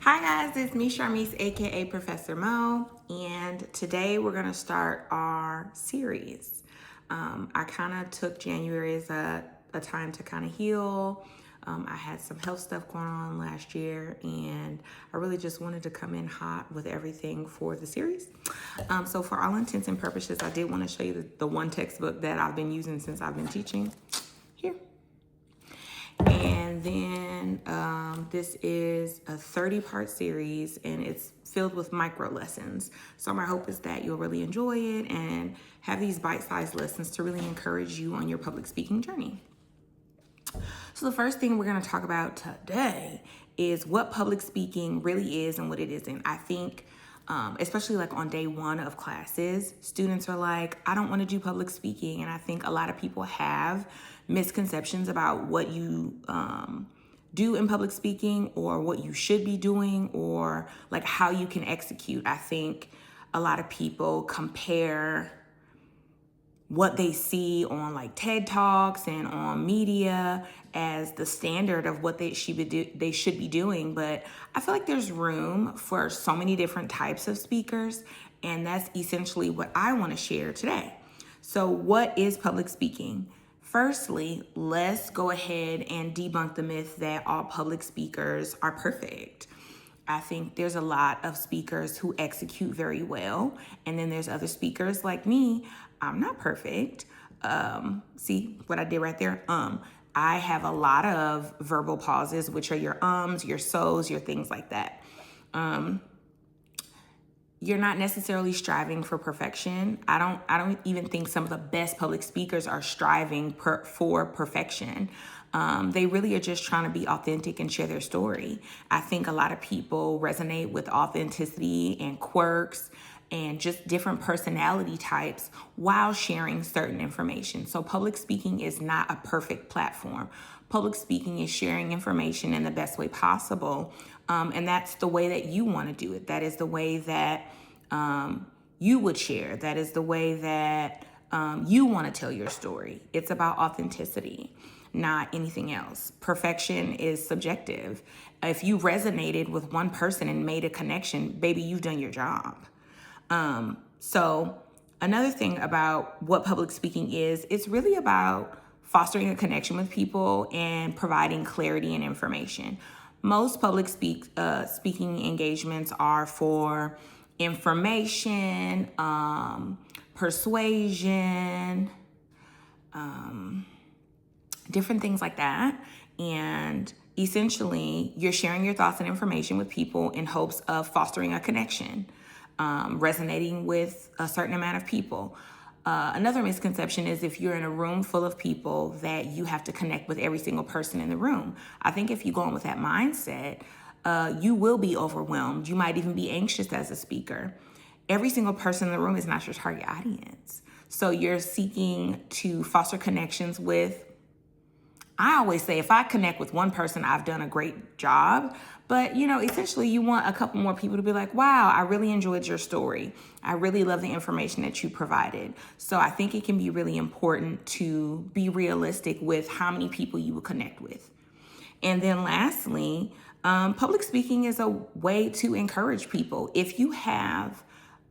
Hi guys, it's me Charmise, aka Professor Mo, and today we're gonna start our series. I kind of took January as a time to kind of heal. I had some health stuff going on last year, and I really just wanted to come in hot with everything for the series. So for all intents and purposes, I did want to show you the one textbook that I've been using since I've been teaching here. And then this is a 30-part series, and it's filled with micro lessons. So my hope is that you'll really enjoy it and have these bite-sized lessons to really encourage you on your public speaking journey. So the first thing we're going to talk about today is what public speaking really is and what it isn't. I think especially like on day one of classes, students are like, I don't want to do public speaking. And I think a lot of people have misconceptions about what you do in public speaking or what you should be doing or like how you can execute. I think a lot of people compare what they see on like TED Talks and on media as the standard of what they should be doing. But I feel like there's room for so many different types of speakers, and that's essentially what I want to share today. So what is public speaking? Firstly, let's go ahead and debunk the myth that all public speakers are perfect. I think there's a lot of speakers who execute very well. And then there's other speakers like me. I'm not perfect. See what I did right there? I have a lot of verbal pauses, which are your ums, your so's, your things like that. You're not necessarily striving for perfection. I don't even think some of the best public speakers are striving for perfection. They really are just trying to be authentic and share their story. I think a lot of people resonate with authenticity and quirks and just different personality types while sharing certain information. So public speaking is not a perfect platform. Public speaking is sharing information in the best way possible. And that's the way that you want to do it. That is the way that you would share. That is the way that you want to tell your story. It's about authenticity, not anything else. Perfection is subjective. If you resonated with one person and made a connection, baby, you've done your job. So another thing about what public speaking is, it's really about fostering a connection with people and providing clarity and information. Most public speaking engagements are for information, persuasion, different things like that. And essentially, you're sharing your thoughts and information with people in hopes of fostering a connection, resonating with a certain amount of people. Another misconception is if you're in a room full of people that you have to connect with every single person in the room. I think if you go in with that mindset, you will be overwhelmed. You might even be anxious as a speaker. Every single person in the room is not your target audience. So you're seeking to foster connections with, I always say if I connect with one person, I've done a great job. But, essentially you want a couple more people to be like, wow, I really enjoyed your story. I really love the information that you provided. So I think it can be really important to be realistic with how many people you will connect with. And then lastly, public speaking is a way to encourage people. If you have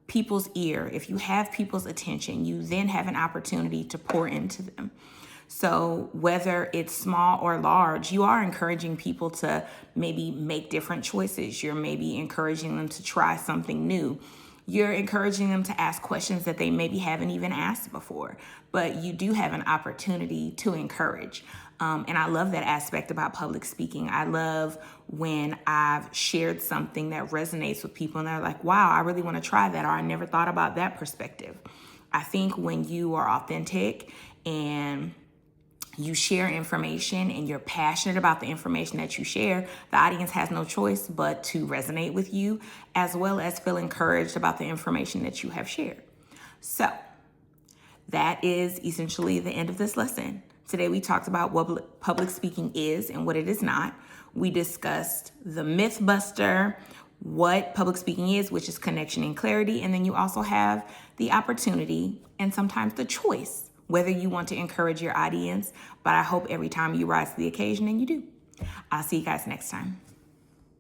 people's ear, if you have people's attention, you then have an opportunity to pour into them. So whether it's small or large, you are encouraging people to maybe make different choices. You're maybe encouraging them to try something new. You're encouraging them to ask questions that they maybe haven't even asked before. But you do have an opportunity to encourage. And I love that aspect about public speaking. I love when I've shared something that resonates with people and they're like, wow, I really want to try that, or I never thought about that perspective. I think when you are authentic and you share information and you're passionate about the information that you share, the audience has no choice but to resonate with you as well as feel encouraged about the information that you have shared. So that is essentially the end of this lesson. Today we talked about what public speaking is and what it is not. We discussed the myth buster, what public speaking is, which is connection and clarity. And then you also have the opportunity and sometimes the choice whether you want to encourage your audience, but I hope every time you rise to the occasion and you do. I'll see you guys next time.